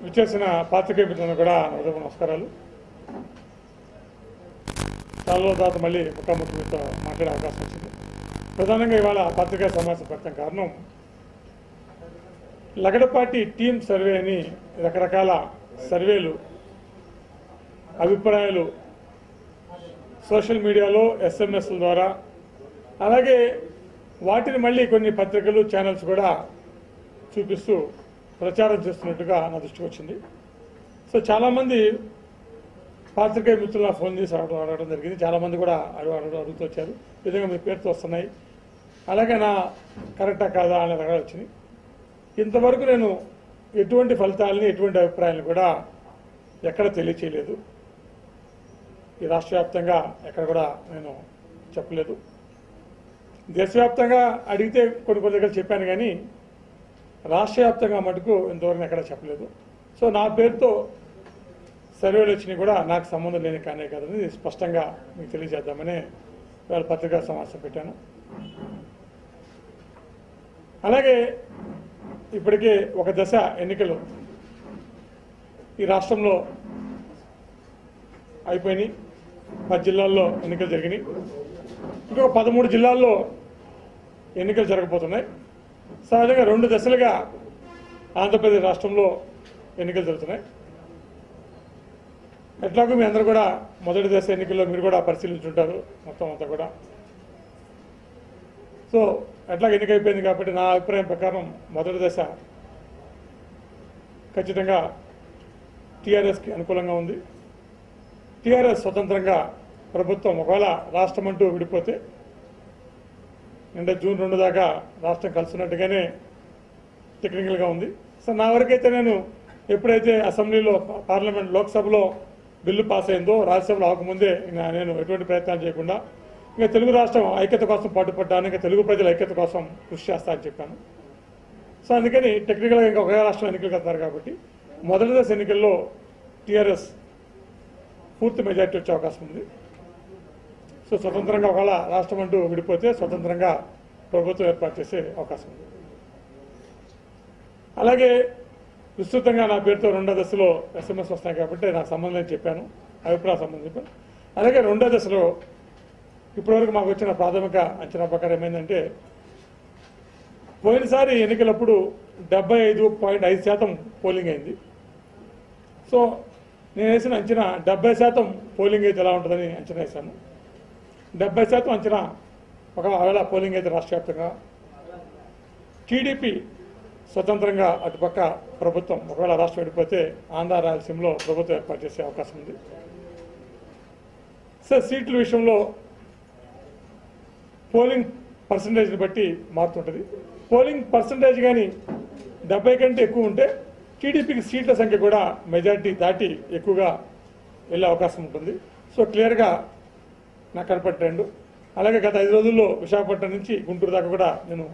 విచ్చేసిన పాత్రికేయ మిత్రులను కూడా నమస్కారాలు. చాలా రోజుల తర్వాత మళ్ళీ ముఖ్యమంత్రితో మాట్లాడే అవకాశం వచ్చింది. ప్రధానంగా ఇవాళ పత్రికా సమావేశం పెట్టడం కారణం లగడపాటి టీమ్ సర్వే అని రకరకాల సర్వేలు, అభిప్రాయాలు సోషల్ మీడియాలో SMS ద్వారా, అలాగే వాటిని మళ్ళీ కొన్ని పత్రికలు ఛానల్స్ కూడా చూపిస్తూ ప్రచారం చేస్తున్నట్టుగా నా దృష్టికి వచ్చింది. సో చాలామంది పాత్రికేయ మిత్రులు ఫోన్ చేసి అడగడం జరిగింది. చాలామంది కూడా అడుగుతూ వచ్చారు. ఈ విధంగా మీ పేరుతో వస్తున్నాయి, అలాగే నా కరెక్టా కాదా అనే రకాలు వచ్చినాయి. ఇంతవరకు నేను ఎటువంటి ఫలితాలని, ఎటువంటి అభిప్రాయాలను కూడా ఎక్కడ తెలియచేయలేదు. ఈ రాష్ట్ర వ్యాప్తంగా ఎక్కడ కూడా నేను చెప్పలేదు. దేశవ్యాప్తంగా అడిగితే కొన్ని దగ్గర చెప్పాను, కానీ రాష్ట్ర వ్యాప్తంగా మటుకు ఇంతవరకు ఎక్కడ చెప్పలేదు. సో నా పేరుతో సర్వేలు వచ్చినాయి కూడా నాకు సంబంధం లేని కానే కాదని స్పష్టంగా మీకు తెలియజేద్దామని వాళ్ళ పత్రికా సమావేశం పెట్టాను. అలాగే ఇప్పటికే ఒక దశ ఎన్నికలు ఈ రాష్ట్రంలో అయిపోయినాయి. 10 జిల్లాల్లో ఎన్నికలు జరిగినాయి. ఇంకొక 13 జిల్లాల్లో ఎన్నికలు జరగబోతున్నాయి. సహజంగా 2 దశలుగా ఆంధ్రప్రదేశ్ రాష్ట్రంలో ఎన్నికలు జరుగుతున్నాయి. ఎట్లాగో మీ అందరూ కూడా మొదటి దశ ఎన్నికల్లో మీరు కూడా పరిశీలించుంటారు మొత్తం అంతా కూడా. సో ఎట్లా ఎన్నికైపోయింది కాబట్టి నా అభిప్రాయం ప్రకారం మొదటి దశ ఖచ్చితంగా టీఆర్ఎస్కి అనుకూలంగా ఉంది. టీఆర్ఎస్ స్వతంత్రంగా ప్రభుత్వం ఒకవేళ రాష్ట్రం అంటూ విడిపోతే, అంటే జూన్ 2 దాకా రాష్ట్రం కలుసున్నట్టుగానే టెక్నికల్గా ఉంది. సో నా వరకైతే నేను ఎప్పుడైతే అసెంబ్లీలో, పార్లమెంట్, లోక్సభలో బిల్లు పాస్ అయిందో, రాజ్యసభలో అవ్వకముందే నేను ఎటువంటి ప్రయత్నాలు చేయకుండా ఇంకా తెలుగు రాష్ట్రం ఐక్యత కోసం పాటుపడ్డాను, ఇంకా తెలుగు ప్రజల ఐక్యత కోసం కృషి చేస్తా అని చెప్పాను. సో అందుకని టెక్నికల్గా ఇంకా ఒకే రాష్ట్రం ఎన్నికలు కడతారు కాబట్టి మొదటి దశ ఎన్నికల్లో టీఆర్ఎస్ పూర్తి మెజార్టీ వచ్చే అవకాశం ఉంది. సో స్వతంత్రంగా ఒకవేళ రాష్ట్రం అంటూ విడిపోతే స్వతంత్రంగా ప్రభుత్వం ఏర్పాటు చేసే అవకాశం ఉంది. అలాగే విస్తృతంగా నా పేరుతో 2వ దశలో SMS వస్తాయి కాబట్టి నాకు సంబంధం చెప్పాను, అభిప్రాయ సంబంధం చెప్పాను. అలాగే 2వ దశలో ఇప్పటివరకు మాకు వచ్చిన ప్రాథమిక అంచనా ప్రకారం ఏమైందంటే, పోయినసారి ఎన్నికలప్పుడు 75.5% పోలింగ్ అయింది. సో నేను వేసిన అంచనా 70% పోలింగ్ అయితే ఎలా ఉంటుందని అంచనా వేశాను. 70% అంచనా ఒకవేళ పోలింగ్ అయితే రాష్ట్ర వ్యాప్తంగా టీడీపీ స్వతంత్రంగా అటుపక్క ప్రభుత్వం ఒకవేళ రాష్ట్రం విడిపోతే ఆంధ్ర, రాయలసీమలో ప్రభుత్వం ఏర్పాటు చేసే అవకాశం ఉంది. సో సీట్ల విషయంలో పోలింగ్ పర్సంటేజ్ని బట్టి మారుతుంటుంది. పోలింగ్ పర్సంటేజ్ కానీ 70 కంటే ఎక్కువ ఉంటే టీడీపీకి సీట్ల సంఖ్య కూడా మెజార్టీ దాటి ఎక్కువగా వెళ్ళే అవకాశం ఉంటుంది. సో క్లియర్గా నాకు కనపడే ట్రెండ్. అలాగే గత 5 రోజుల్లో విశాఖపట్నం నుంచి గుంటూరు దాకా కూడా నేను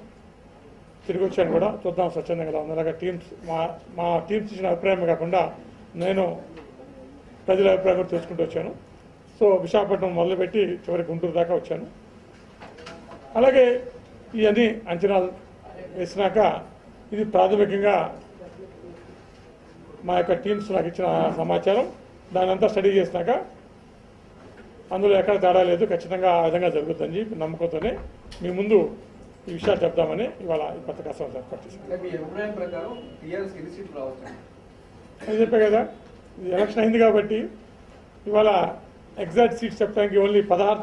తిరిగి వచ్చాను కూడా. చూద్దాం స్వచ్ఛందంగా ఎలా ఉంది. అలాగే టీమ్స్ మా టీమ్స్ ఇచ్చిన అభిప్రాయం కాకుండా నేను ప్రజల అభిప్రాయం కూడా తెలుసుకుంటూ వచ్చాను. సో విశాఖపట్నం మొదలుపెట్టి చివరికి గుంటూరు దాకా వచ్చాను. అలాగే ఇవన్నీ అంచనాలు వేసినాక ఇది ప్రాథమికంగా మా యొక్క టీమ్స్ నాకు ఇచ్చిన సమాచారం, దాని అంతా స్టడీ చేసినాక అందులో ఎక్కడ తేడా లేదు, ఖచ్చితంగా ఆ విధంగా జరుగుతుందని నమ్మకంతోనే మీ ముందు ఈ విషయాలు చెప్దామని ఇవాళ ఈ పత్రికా సమావేశం ఏర్పాటు చేశాను. అది చెప్పే కదా, ఇది ఎలక్షన్ అయింది కాబట్టి ఇవాళ ఎగ్జాక్ట్ సీట్స్ చెప్పడానికి ఓన్లీ 12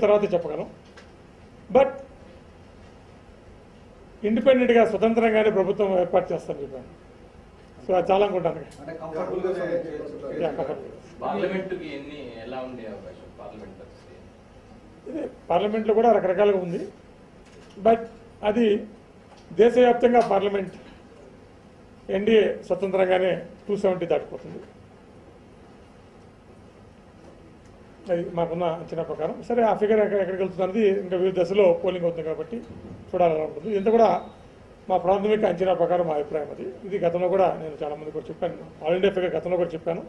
తర్వాత చెప్పగలం. బట్ ఇండిపెండెంట్గా స్వతంత్రంగానే ప్రభుత్వం ఏర్పాటు చేస్తాను చెప్పాను. సో అది చాలా అనుకుంటాను. పార్లమెంట్లో కూడా రకరకాలుగా ఉంది. బట్ అది దేశవ్యాప్తంగా పార్లమెంట్ ఎన్డీఏ స్వతంత్రంగానే 270 దాటిపోతుంది. అది మాకున్న అంచనా ప్రకారం. సరే ఆ ఫిగర్ ఎక్కడికి వెళ్తున్నది ఇంకా వివిధ దశలో పోలింగ్ అవుతుంది కాబట్టి చూడాలని ఉంటుంది. ఇంత కూడా మా ప్రాథమిక అంచనా ప్రకారం మా అభిప్రాయం అది. ఇది గతంలో కూడా నేను చాలామంది కూడా చెప్పాను, ఆల్ ఇండియా ఫిగర్ గతంలో కూడా చెప్పాను.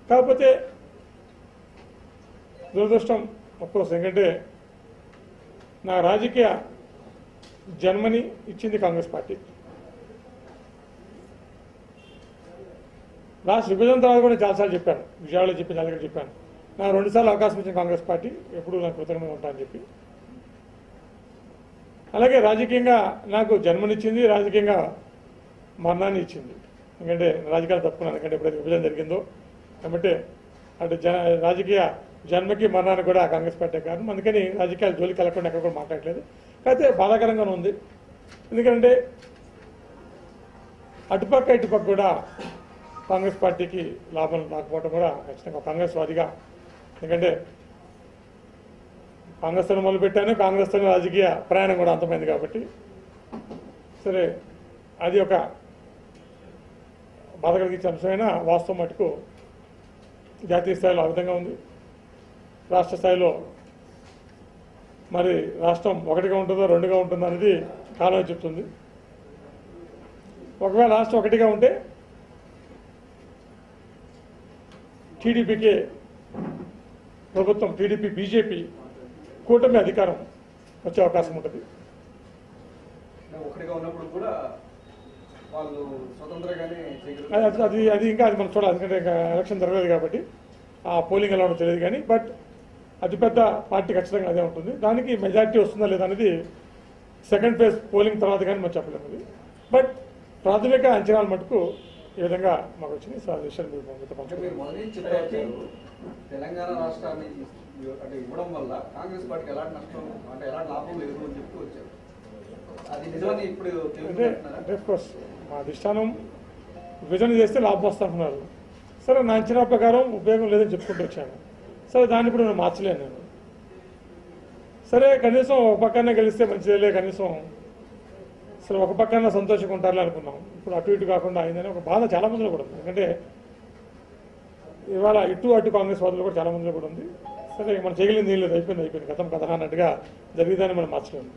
కాకపోతే దురదృష్టం అఫ్కోర్స్ ఎందుకంటే నా రాజకీయ జన్మని ఇచ్చింది కాంగ్రెస్ పార్టీ. రాష్ట్ర విభజన తర్వాత కూడా చాలాసార్లు చెప్పాను, విజయవాడలో చెప్పి చాలా దగ్గర చెప్పాను. నాకు 2 సార్లు అవకాశం ఇచ్చిన కాంగ్రెస్ పార్టీ ఎప్పుడూ నాకు కృతజ్ఞంగా ఉంటానని చెప్పి. అలాగే రాజకీయంగా నాకు జన్మనిచ్చింది, రాజకీయంగా మరణాన్ని ఇచ్చింది. ఎందుకంటే రాజకీయాలు తప్పుకున్నాను, ఎందుకంటే ఎప్పుడైతే విభజన జరిగిందో కాబట్టి అటు రాజకీయ జన్మకి మరణానికి కూడా కాంగ్రెస్ పార్టీ కారణం. అందుకని రాజకీయాలు జోలికి వెళ్ళకుండా ఎక్కడ కూడా మాట్లాడలేదు. అయితే బాధాకరంగానే ఉంది, ఎందుకంటే అటుపక్క ఇటుపక్క కూడా కాంగ్రెస్ పార్టీకి లాభం రాకపోవడం కూడా ఖచ్చితంగా కాంగ్రెస్ వాదిగా, ఎందుకంటే కాంగ్రెస్తో మొదలుపెట్టాను, కాంగ్రెస్తో రాజకీయ ప్రయాణం కూడా అంతమైంది కాబట్టి సరే అది ఒక బాధ కలిగించే అంశమైన వాస్తవం మటుకు జాతీయ స్థాయిలో ఆ విధంగా ఉంది. రాష్ట్ర స్థాయిలో మరి రాష్ట్రం 1గా ఉంటుందో 2గా ఉంటుందో అనేది కాలం చెప్తుంది. ఒకవేళ రాష్ట్రం 1గా ఉంటే టీడీపీకి ప్రభుత్వం, టీడీపీ బీజేపీ కూటమి అధికారం వచ్చే అవకాశం ఉంటుంది. అది ఇంకా అది మనం చూడాలి, ఎందుకంటే ఇంకా ఎలక్షన్ జరగలేదు కాబట్టి ఆ పోలింగ్ ఎలా ఉంటుందో తెలియదు. కానీ బట్ అతిపెద్ద పార్టీ ఖచ్చితంగా అదే ఉంటుంది. దానికి మెజారిటీ వస్తుందా లేదా అనేది సెకండ్ ఫేజ్ పోలింగ్ తర్వాత కానీ మనం చెప్పలేము. అది బట్ ప్రాథమిక అంచనాలు మటుకు ఈ విధంగా మాకు వచ్చింది. తెలంగాణ రాష్ట్రాన్ని అంటే ఇవ్వడం వల్ల కాంగ్రెస్ పార్టీకి ఎలాంటి నష్టం అంటే ఎలాంటి లాభం లేదు అని చెప్తూ వచ్చారు. అది నిజమని ఇప్పుడు అంటే కోర్స్ మా అధిష్టానం విభజన చేస్తే లాభం వస్తుంటున్నారు. సరే నా అంచనా ప్రకారం ఉపయోగం లేదని చెప్పుకుంటూ వచ్చాను. సరే దాన్ని ఇప్పుడు నేను మార్చలేను నేను. సరే కనీసం ఒక పక్కనే గెలిస్తే మంచిదేలే, కనీసం సరే ఒక పక్కన సంతోషంగా ఉంటారులే అనుకున్నాం. ఇప్పుడు అటు ఇటు కాకుండా అయిందని ఒక బాధ చాలా మందిలో కూడా ఉంది. ఎందుకంటే ఇవాళ ఇటు అటు కాంగ్రెస్ వాదులు కూడా చాలా మందిలో కూడా ఉంది. సరే మనం చేయగలిగింది ఏం లేదు, అయిపోయింది గతం కథ అన్నట్టుగా జరిగిందని మనం మార్చలేము.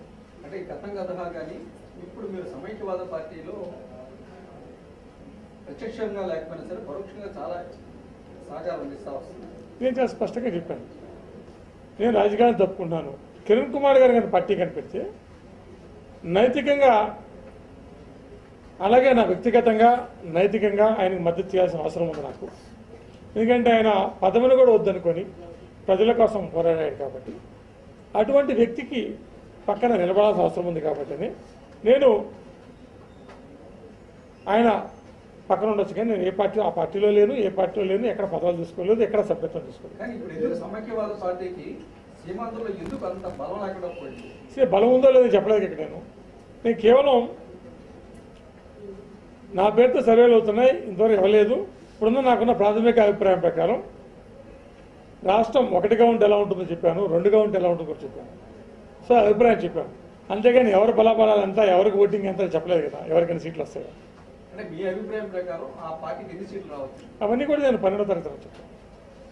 అంటే గతం కథ కానీ ఇప్పుడు మీరు సమైక్యవాద పార్టీలో ప్రత్యక్షంగా లేకపోయినా సరే పరోక్షంగా చాలా సహకారం అందిస్తూ వస్తుంది. నేను చాలా స్పష్టంగా చెప్పాను, నేను రాజకీయాన్ని తప్పుకుంటున్నాను. కిరణ్ కుమార్ గారు కానీ పార్టీ కనిపెడితే నైతికంగా అలాగే నా వ్యక్తిగతంగా నైతికంగా ఆయనకు మద్దతు చేయాల్సిన అవసరం ఉంది నాకు. ఎందుకంటే ఆయన పదవిని కూడా వద్దనుకొని ప్రజల కోసం పోరాడాడు కాబట్టి అటువంటి వ్యక్తికి పక్కన నిలబడాల్సిన అవసరం ఉంది కాబట్టి నేను ఆయన పక్కన ఉండొచ్చు. కానీ నేను ఏ పార్టీ ఆ పార్టీలో లేను, ఏ పార్టీలో లేను, ఎక్కడ పదవులు తీసుకోలేదు, ఎక్కడ సభ్యత్వం తీసుకోలేదు. సమైక్యవాద పార్టీకి సీమాంధ్రలో ఎందుకు అంత బలం లేకుండా పోయింది? బలం ఉందో లేదో చెప్పలేదు ఇక్కడ. నేను కేవలం నా పేరుతో సర్వేలు అవుతున్నాయి, ఇంతవరకు ఇవ్వలేదు. ఇప్పుడున్న నాకున్న ప్రాథమిక అభిప్రాయం ప్రకారం రాష్ట్రం 1గా ఉంటే ఎలా ఉంటుందో చెప్పాను, 2గా ఉంటే ఎలా ఉంటుందో చెప్పాను. సో అభిప్రాయం చెప్పాను. అంతేగాని ఎవరు బలాబలాలంతా ఎవరికి ఓటింగ్ ఎంత చెప్పలేదు కదా, ఎవరికైనా సీట్లు వస్తాయి. అంటే మీ అభిప్రాయం ప్రకారం ఆ పార్టీకి ఎన్ని సీట్లు రావచ్చు? అవన్నీ కూడా నేను 12వ తరగతిలో చెప్పాను.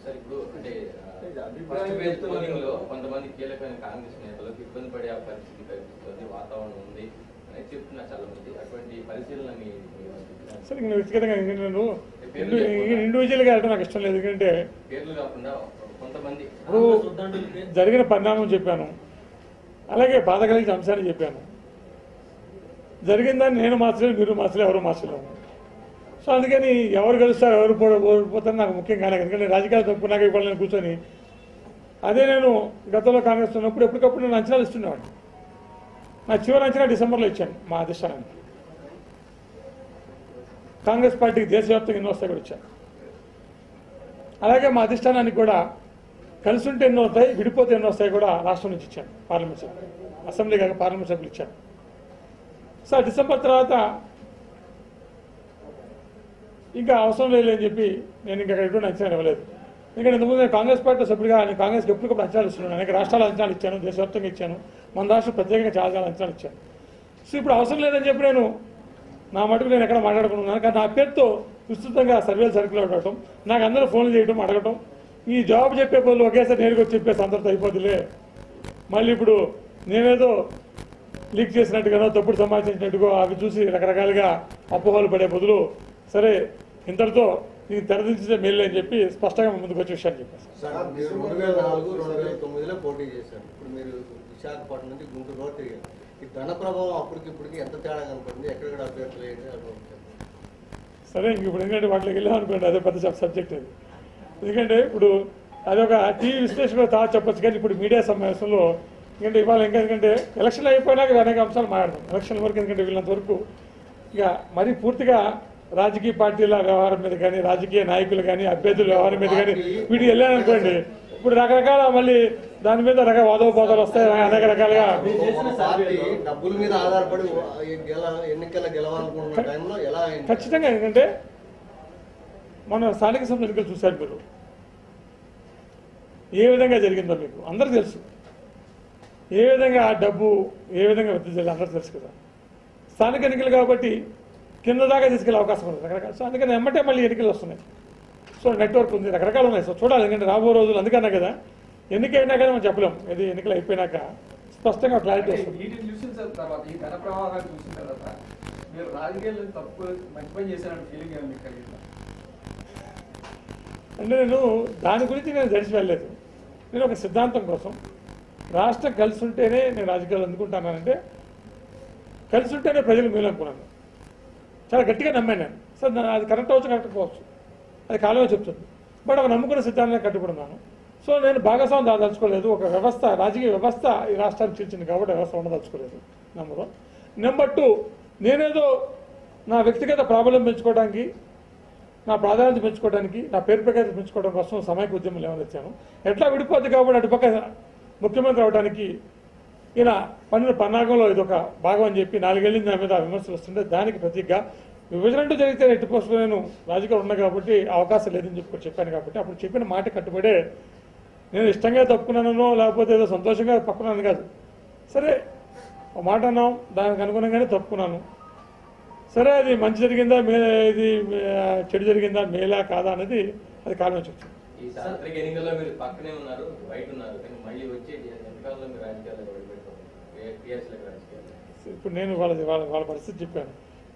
సార్ ఇప్పుడు అంటే కొంతమంది కీలకమైన కాంగ్రెస్ నేతలకు ఇబ్బంది పడే పరిస్థితి కనిపిస్తుంది, వాతావరణం ఉంది అని చెప్తున్నా చాలా మంది. అటువంటి పరిశీలన సరే నేను వ్యక్తిగతంగా నేను ఇండివిజువల్గా వెళ్ళడం నాకు ఇష్టం లేదు. ఎందుకంటే పేర్లు కాకుండా కొంతమంది జరిగిన పరిణామం చెప్పాను, అలాగే బాధ కలిగిన అంశాన్ని చెప్పాను. జరిగిందని నేను మార్చలేదు, మీరు మార్చలేదు, ఎవరు మార్చలేము. సో అందుకని ఎవరు గెలుస్తారు ఎవరు ఓడిపోతారో నాకు ముఖ్యం కాలేదు. ఎందుకంటే రాజకీయాలు తప్పుకున్నాక ఇప్పుడు నేను కూర్చొని అదే నేను గతంలో కాంగ్రెస్ ఉన్నప్పుడు ఎప్పటికప్పుడు నేను అంచనాలు ఇస్తున్నాను. నా చివరి అంచనా డిసెంబర్లో ఇచ్చాను మా అధిష్టానానికి. కాంగ్రెస్ పార్టీకి దేశవ్యాప్తంగా ఎన్నో వస్తాయి కూడా ఇచ్చాను. అలాగే మా అధిష్టానానికి కూడా కలిసి ఉంటే ఎన్నో వస్తాయి, విడిపోతే ఎన్నో వస్తాయి కూడా రాష్ట్రం నుంచి ఇచ్చాను. పార్లమెంట్ సభ్యులు, అసెంబ్లీ కాక పార్లమెంట్ సభ్యులు ఇచ్చాను. సో డిసెంబర్ తర్వాత ఇంకా అవసరం లేదని చెప్పి నేను ఇంకా ఎటువంటి అంచనా ఇవ్వలేదు. ఎందుకంటే ఇంతకుముందు నేను కాంగ్రెస్ పార్టీ సభ్యుడిగా నేను కాంగ్రెస్కి ఎప్పటికప్పుడు అంచనాలు ఇస్తున్నాను. అనేక రాష్ట్రాల అంచనాలు ఇచ్చాను, దేశవ్యాప్తంగా ఇచ్చాను, మన రాష్ట్రం ప్రత్యేకంగా చాలా చాలా అంచనాలు ఇచ్చాను. సో ఇప్పుడు అవసరం లేదని చెప్పి నేను నా మటుకు నేను ఎక్కడ మాట్లాడుకుంటున్నాను. కానీ నా పేరుతో విస్తృతంగా సర్వేలు సర్కులు అడగటం, నాకు అందరూ ఫోన్లు చేయడం, అడగటం, ఈ జవాబు చెప్పే బదులు ఒకేసారి నేరుగా వచ్చి చెప్పేసి అందరితో అయిపోతులే, మళ్ళీ ఇప్పుడు నేనేదో లీక్ చేసినట్టుగానో తప్పుడు సమాచారించినట్టుగా అవి చూసి రకరకాలుగా అపోహలు పడే బదులు సరే ఇంతటితో దీన్ని తెరదించే మేలు అని చెప్పి స్పష్టంగా ముందుకు వచ్చే విషయాన్ని చెప్పారు. 2004-2009లో పోటీ చేశారు. ఇప్పుడు మీరు విశాఖపట్నం నుంచి గుంటూరు తిరిగారు. ఈ ధన ప్రభావం అప్పటికిప్పటికి ఎంత తేడా కనపడింది? ఎక్కడెక్కడ అభ్యర్థులు సరే ఇంక ఇప్పుడు ఎందుకంటే వాటికి వెళ్ళాం అనుకోండి, అదే పెద్ద సబ్జెక్ట్ అది. ఎందుకంటే ఇప్పుడు అదొక టీవీ విశ్లేషణ తర్వాత చెప్పచ్చు, కానీ ఇప్పుడు మీడియా సమావేశంలో ఎందుకంటే ఇవాళ ఇంకా ఎందుకంటే ఎలక్షన్లు అయిపోయినాక అనేక అంశాలు మాట్లాడదాం. ఎలక్షన్ వరకు ఎందుకంటే వీళ్ళంత వరకు ఇక మరీ పూర్తిగా రాజకీయ పార్టీల వ్యవహారం మీద కానీ, రాజకీయ నాయకులు కానీ, అభ్యర్థుల వ్యవహారం మీద కానీ వీటికి వెళ్ళాననుకోండి, ఇప్పుడు రకరకాల మళ్ళీ దాని మీద వాదోపాదాలు వస్తాయి, అనేక రకాలుగా. పార్టీ డబ్బుల మీద ఆధారపడి ఎన్నికల గెలవాలనుకున్న టైంలో ఎలా ఖచ్చితంగా ఎందుకంటే మన స్థానిక సంస్థ ఎన్నికలు చూశారు మీరు, ఏ విధంగా జరిగిందో మీకు అందరికీ తెలుసు. ఏ విధంగా ఆ డబ్బు ఏ విధంగా వృద్ధి చేయాలి అందరికీ తెలుసు కదా. స్థానిక ఎన్నికలు కాబట్టి కింద దాకా తీసుకెళ్ళే అవకాశం ఉంది రకరకాల. సో అందుకని ఎమ్మటే మళ్ళీ ఎన్నికలు వస్తున్నాయి. సో నెట్వర్క్ ఉంది, రకరకాలు ఉన్నాయి. సో చూడాలి, ఎందుకంటే రాబో రోజులు అందుకన్నా కదా ఎన్నికైనా కానీ మనం చెప్పలేం. ఇది ఎన్నికలు అయిపోయినాక స్పష్టంగా క్లారిటీ వస్తుంది. వీటిని చూసిన తర్వాత ఈ ధన ప్రవాహాన్ని చూసిన తర్వాత మీరు రాజకీయాల్లో తప్పు మంచి పని చేశారని ఫీలింగ్ ఏమైనా మీకు కలిగిందా? అంటే నేను దాని గురించి నేను జడిచి వెళ్ళలేదు. నేను ఒక సిద్ధాంతం కోసం రాష్ట్రం కలిసి ఉంటేనే నేను రాజకీయాలు అందుకుంటానంటే కలిసి ఉంటేనే ప్రజలు మేలు అనుకున్నాను. చాలా గట్టిగా నమ్మాను నేను. సార్ అది కరెక్ట్ అవచ్చు, కరెక్ట్ పోవచ్చు, అది కాలమే చెప్తుంది. బట్ ఒక నమ్ముకున్న సిద్ధాంతాన్ని కట్టుబడున్నాను. సో నేను భాగస్వామ్యం దాదలుచుకోలేదు. ఒక వ్యవస్థ, రాజకీయ వ్యవస్థ ఈ రాష్ట్రానికి చీల్చింది కాబట్టి వ్యవస్థ ఉండదలుచుకోలేదు. నెంబర్ 1. నెంబర్ 2, నేనేదో నా వ్యక్తిగత ప్రాబల్యం పెంచుకోవడానికి, నా ప్రాధాన్యత పెంచుకోవడానికి, నా పేరు ప్రఖ్యాతి పెంచుకోవడం కోసం సమైక్య ఉద్యమం లేవనెత్తాను. ఎట్లా విడిపోద్ది కాబట్టి అటుపక్క ముఖ్యమంత్రి అవడానికి ఇలా పన్నుల పన్నాగంలో ఇదొక భాగం అని చెప్పి 4 ఏళ్ళ నా మీద విమర్శలు వస్తుంటే దానికి ప్రతిగా విభజన జరిగితే ఎట్టి పోస్టులో నేను రాజకీయాలు ఉన్నా కాబట్టి అవకాశం లేదని చెప్పాను కాబట్టి అప్పుడు చెప్పిన మాట కట్టుబడే నేను ఇష్టంగా తప్పుకున్నానో లేకపోతే ఏదో సంతోషంగా తప్పుకున్నాను కాదు. సరే ఒక మాట అన్నాం, దానికి అనుగుణంగానే తప్పుకున్నాను. సరే అది మంచి జరిగిందా ఇది చెడు జరిగిందా మేలా కాదా అనేది అది కాలం చెప్తుంది. ఈ సార్వత్రిక ఎన్నికల్లో మీరు పక్కనే ఉన్నారు, బయట ఉన్నారు, కానీ మళ్ళీ వచ్చే ఎంతకాలంలో మీరు రాజకీయాల్లో ఇప్పుడు నేను వాళ్ళ పరిస్థితి చెప్పాను.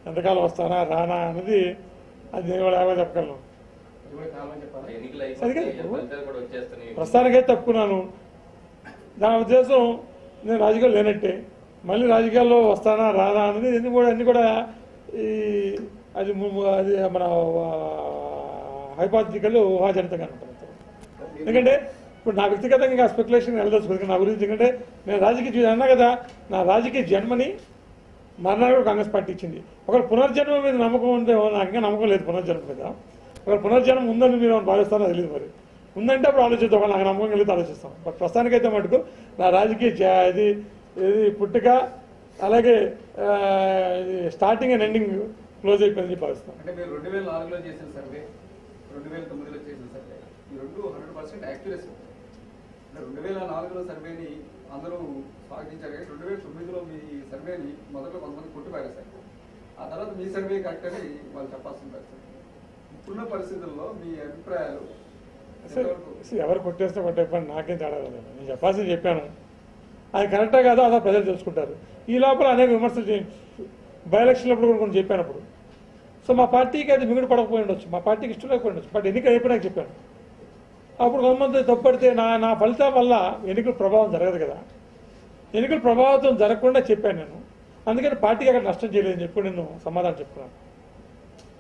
ఎంతకాలం వస్తానా రానా అనేది అది నేను కూడా ఏమో చెప్పగలను. ప్రస్తుతానికైతే తప్పుకున్నాను. దాని ఉద్దేశం నేను రాజకీయాలు లేనట్టే. మళ్ళీ రాజకీయాల్లో వస్తానా రానా అనేది అన్ని కూడా అది మన హైపాథిటికల్ ఊహాజనితంగా ఉంటుంది. ఎందుకంటే ఇప్పుడు నా వ్యక్తిగతంగా స్పెక్యులేషన్ వెళ్ళదలుచుకోదు నా గురించి. ఎందుకంటే నేను రాజకీయ జీవితం అన్నా కదా, నా రాజకీయ జన్మని మర్నాడు కాంగ్రెస్ పార్టీ ఇచ్చింది. ఒకవేళ పునర్జన్మ మీద నమ్మకం ఉంటే నాకు ఇంకా నమ్మకం లేదు పునర్జన్మ మీద. ఒకవేళ పునర్జన్మ ఉందని మీరు భావిస్తానో తెలియదు. మరి ఉందంటే అప్పుడు ఆలోచిస్తాం, ఒకవేళ నాకు నమ్మకం కలిగితే ఆలోచిస్తాం. బట్ ప్రస్తుతానికైతే మటుకు నా రాజకీయ ఇది పుట్టుక అలాగే స్టార్టింగ్ అండ్ ఎండింగ్ క్లోజ్ అయిపోయిందని భావిస్తాను. అంటే మీరు 2004లో చేసిన సర్వే, 2009లో చేసిన సర్వే, ఈ రెండు 100% యాక్యురసీ. 2004లో సర్వేని అందరూ స్వాగతించారు కానీ 2009లో మీ సర్వేని మొదట్లో కొంతమంది కొట్టిపారేశారు. ఆ తర్వాత మీ సర్వే కరెక్ట్ అని వాళ్ళు చెప్పాల్సిన పరిస్థితి. ఇప్పుడున్న పరిస్థితుల్లో మీ అభిప్రాయాలు ఎవరు కొట్టేస్తే కొట్టేపని నాకేం తేడా లేదు. నేను చెప్పాల్సింది చెప్పాను, అది కరెక్టా కాదో అలా ప్రజలు తెలుసుకుంటారు. ఈ లోపల అనేక విమర్శలు బై ఎలక్షన్లప్పుడు కూడా కొన్ని చెప్పానప్పుడు. సో మా పార్టీకి అది మిగుడు పడకపోయి ఉండొచ్చు, మా పార్టీకి ఇష్టం లేకపోయి ఉండొచ్చు. బట్ ఎన్నికలు అయిపోయినాక చెప్పాను. అప్పుడు కొంతమంది తప్పడితే నా ఫలితం వల్ల ఎన్నికల ప్రభావం జరగదు కదా. ఎన్నికల ప్రభావితం జరగకుండా చెప్పాను నేను. అందుకని పార్టీకి అక్కడ నష్టం చేయలేదని చెప్పి నేను సమాధానం చెప్పుకున్నాను.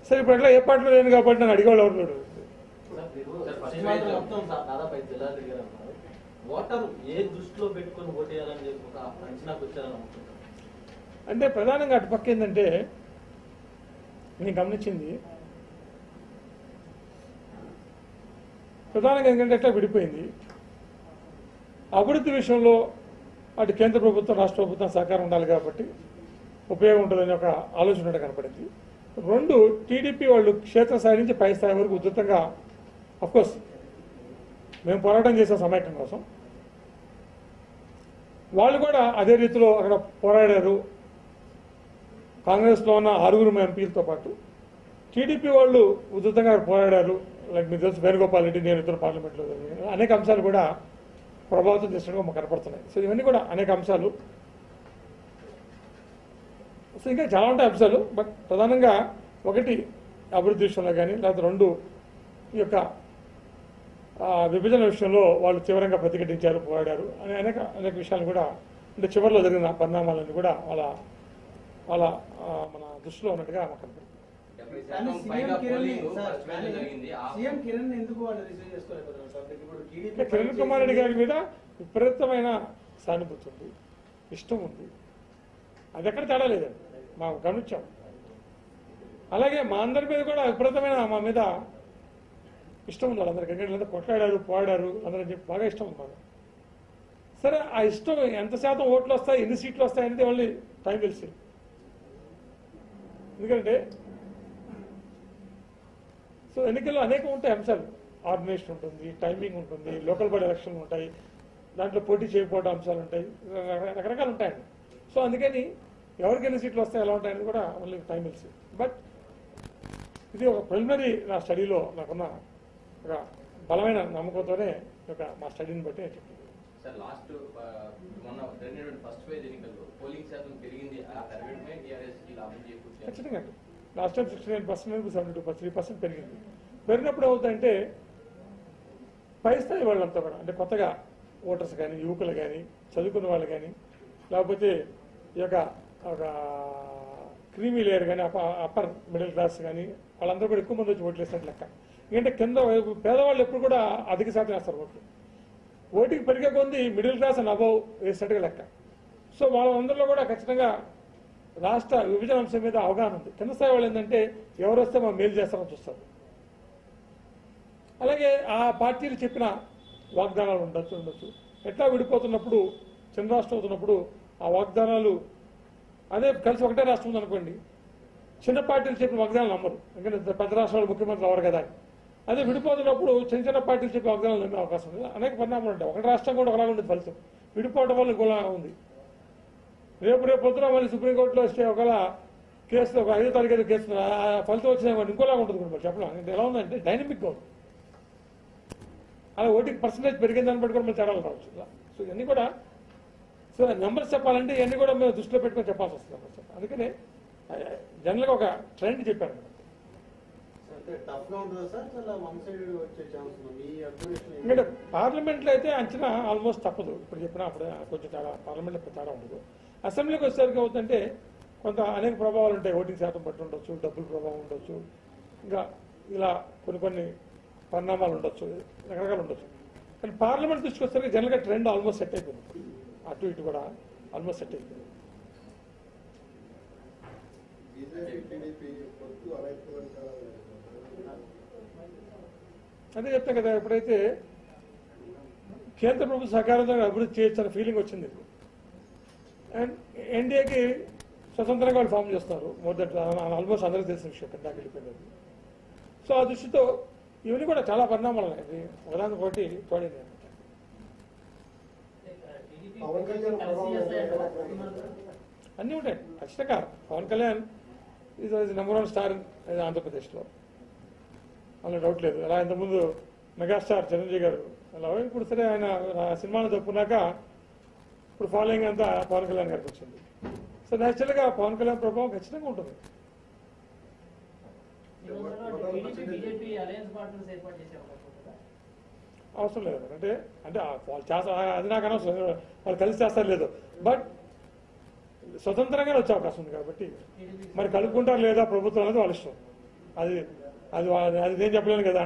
సరే ఇప్పుడు ఎట్లా ఏ పార్టీలో లేను కాబట్టి నన్ను అడిగేవాళ్ళు ఎవరు లేడు. అంటే ప్రధానంగా అటుపక్క ఏంటంటే నేను గమనించింది ప్రధానంగా ఎందుకంటే ఎట్లా విడిపోయింది. అభివృద్ధి విషయంలో అటు కేంద్ర ప్రభుత్వం రాష్ట్ర ప్రభుత్వం సహకారం ఉండాలి కాబట్టి ఉపయోగం ఉంటుందని ఒక ఆలోచన కనపడింది. 2, టీడీపీ వాళ్ళు క్షేత్రస్థాయి నుంచి పై స్థాయి వరకు ఉధృతంగా అఫ్కోర్స్ మేము పోరాటం చేసే సమైక్యం కోసం వాళ్ళు కూడా అదే రీతిలో అక్కడ పోరాడారు. కాంగ్రెస్లో ఉన్న 6 ఎంపీలతో పాటు టీడీపీ వాళ్ళు ఉధృతంగా పోరాడారు. లైక్ మీకు తెలుసు వేణుగోపాల్ రెడ్డి, నేను ఇద్దరు పార్లమెంట్లో అనేక అంశాలు కూడా ప్రభావితం చేసినట్టుగా మాకు కనపడుతున్నాయి. సో ఇవన్నీ కూడా అనేక అంశాలు. సో ఇంకా చాలా ఉంటాయి అంశాలు. బట్ ప్రధానంగా 1 అభివృద్ధి విషయంలో కానీ లేకపోతే 2 ఈ యొక్క విభజన విషయంలో వాళ్ళు తీవ్రంగా ప్రతిఘటించారు, పోరాడారు అని అనేక విషయాలు కూడా అంటే చివరిలో జరిగిన పరిణామాలన్నీ కూడా వాళ్ళ మన దృష్టిలో ఉన్నట్టుగా మాకు కనపడుతుంది. కానీ 70% సీఎం పైగా Kiran polling sir, first phase లో జరిగింది. సీఎం కిరణ్ ఎందుకు వాళ్ళు రిసీవ్ చేసుకోలేకపోతున్నారు పబ్లిక్? ఇప్పుడు అంటే కిరణ్ కుమార్ రెడ్డి గారి మీద విపరీతమైన సానుభూతి ఉంది, ఇష్టం ఉంది. అది ఎక్కడ తేడా లేదండి, మాకు గమనించాం. అలాగే మా అందరి మీద కూడా విపరీతమైన మా మీద ఇష్టం ఉంది వాళ్ళందరికీ. ఎందుకంటే కొట్లాడారు, పోడారు అందరూ చెప్పి బాగా ఇష్టం ఉంది మాకు. సరే, ఆ ఇష్టం ఎంత శాతం ఓట్లు వస్తాయి, ఎన్ని సీట్లు వస్తాయి అనేది ఓన్లీ టైం తెలిసి. ఎందుకంటే సో ఎన్నికల్లో అనేకం ఉంటాయి అంశాలు. ఆర్గనైజేషన్ ఉంటుంది, టైమింగ్ ఉంటుంది, లోకల్ బాడీ ఎలక్షన్లు ఉంటాయి, దాంట్లో పోటీ చేయకపోవడం అంశాలు ఉంటాయి, రకరకాలు ఉంటాయండి. సో అందుకని ఎవరికి ఎన్ని సీట్లు వస్తాయి ఎలా ఉంటాయని కూడా ఓన్లీ టైం తెలిసి. బట్ ఇది ఒక ప్రిలిమినరీ నా స్టడీలో నాకున్న ఒక బలమైన నమ్మకంతోనే మా స్టడీని బట్టి నేను చెప్తాను. సార్ లాస్ట్ మొన్న జరిగినటువంటి ఫస్ట్ ఫేజ్ ఎన్నికల్లో పోలింగ్ శాతం పెరిగింది. ఆ పెరగడమే టీఆర్ఎస్ కి లాభం చేకూర్చారు. ఖచ్చితంగా అండి. లాస్ట్ టైం 69%, 72%, 3% పెరిగింది. పెరిగినప్పుడు ఏమవుతాయంటే పై స్థాయి వాళ్ళంతా కూడా, అంటే కొత్తగా ఓటర్స్ కానీ, యువకులు కానీ, చదువుకున్న వాళ్ళు కానీ, లేకపోతే ఈ యొక్క ఒక క్రీమీ లేయర్ కానీ, అప్పర్ మిడిల్ క్లాస్ కానీ, వాళ్ళందరూ కూడా ఎక్కువ మంది వచ్చి ఓట్లు వేసినట్టు లెక్క. ఎందుకంటే కింద పేదవాళ్ళు ఎప్పుడు కూడా అధిక శాతం వేస్తారు ఓట్లు. ఓటింగ్ పెరిగే కొంది మిడిల్ క్లాస్ అండ్ అబౌవ్ వేసినట్టుగా లెక్క. సో వాళ్ళందరిలో కూడా ఖచ్చితంగా రాష్ట్ర విభజన అంశం మీద అవగాహన ఉంది. కింద స్థాయి వాళ్ళు ఏంటంటే ఎవరు వస్తే మనం మేలు చేస్తామని చూస్తారు. అలాగే ఆ పార్టీలు చెప్పిన వాగ్దానాలు ఉండొచ్చు. ఎట్లా విడిపోతున్నప్పుడు, చిన్న రాష్ట్రం అవుతున్నప్పుడు ఆ వాగ్దానాలు, అదే కలిసి ఒకటే రాష్ట్రం ఉందనుకోండి, చిన్న పార్టీలు చెప్పిన వాగ్దానాలు నమ్మరు, ఎందుకంటే పెద్ద రాష్ట్రాలు ముఖ్యమంత్రులు అవరు కదా. అదే విడిపోతున్నప్పుడు చిన్న చిన్న పార్టీలు చెప్పిన వాగ్దానాలు నమ్మే అవకాశం ఉంది. అనేక పరిణామాలు ఉంటాయి. ఒక రాష్ట్రం కూడా ఒకలాగా ఉండేది ఫలితం. విడిపోవడం వల్ల ఇంకోలాగా ఉంది. రేపు పొద్దున మళ్ళీ సుప్రీంకోర్టులో వస్తే ఒకవేళ కేసులో ఒక 5వ తారీఖు కేసు ఫలితం వచ్చిన ఇంకోలాగా ఉంటుంది కూడా చెప్పలేం. అంటే ఎలా ఉందంటే డైనమిక్గా ఉంది. అలా ఓటింగ్ పర్సంటేజ్ పెరిగిన దాన్ని బట్టి కూడా మేము తేడాలు రావచ్చు. సో ఇవన్నీ కూడా సో నెంబర్స్ చెప్పాలంటే ఇవన్నీ కూడా మేము దృష్టిలో పెట్టుకొని చెప్పాల్సి వస్తుంది. అందుకనే జనరల్గా ఒక ట్రెండ్ చెప్పాను. ఎందుకంటే పార్లమెంట్లో అయితే అంచనా ఆల్మోస్ట్ తప్పదు. ఇప్పుడు చెప్పినా అప్పుడు కొంచెం చాలా పార్లమెంట్లో తేడా ఉండదు. అసెంబ్లీకి వచ్చేసరికి అవుతుంటే కొంత అనేక ప్రభావాలు ఉంటాయి. ఓటింగ్ శాతం బట్టి ఉండొచ్చు, డబ్బుల ప్రభావం ఉండొచ్చు, ఇంకా ఇలా కొన్ని పరిణామాలు ఉండొచ్చు, రకరకాలు ఉండొచ్చు. కానీ పార్లమెంట్ దృష్టికి వచ్చేసరికి జనరల్గా ట్రెండ్ ఆల్మోస్ట్ సెట్ అయిపోయింది. అటు ఇటు కూడా ఆల్మోస్ట్ సెట్ అయిపోయింది. అదే చెప్తాం కదా, ఎప్పుడైతే కేంద్ర ప్రభుత్వ సహకారంతో అభివృద్ధి చేయొచ్చన్న ఫీలింగ్ వచ్చింది. అండ్ ఎన్డీఏకి స్వతంత్రంగా వాళ్ళు ఫామ్ చేస్తున్నారు. మోర్ దట్ ఆల్మోస్ట్ అందరికీ తెలిసిన విషయం, దాకా వెళ్ళిపోయింది. సో ఆ దృష్టితో ఇవన్నీ కూడా చాలా పరిణామాలు ఉన్నాయి. ఒకదానికి ఒకటి తోడైంది. అన్నీ ఉంటాయి ఖచ్చితంగా. Pawan Kalyan is number 1 star ఆంధ్రప్రదేశ్లో, అందులో డౌట్ లేదు. అలా ఇంతకుముందు మెగాస్టార్ చిరంజీవి గారు అలా ఇప్పుడు సరే ఆయన సినిమాను తప్పున్నాక ఇప్పుడు ఫాలోయింగ్ అంతా పవన్ కళ్యాణ్ గారికి వచ్చింది. సో నేచురల్గా పవన్ కళ్యాణ్ ప్రభావం ఖచ్చితంగా ఉంటుంది. అవసరం లేదు అంటే వాళ్ళు చేస్తా, అది నాకు అనవసరం, వాళ్ళు కలిసి చేస్తారు లేదు. బట్ స్వతంత్రంగానే వచ్చే అవకాశం ఉంది కాబట్టి మరి కలుపుకుంటారు లేదా ప్రభుత్వం అనేది వాళ్ళ ఇష్టం. అది నేను చెప్పలేను కదా.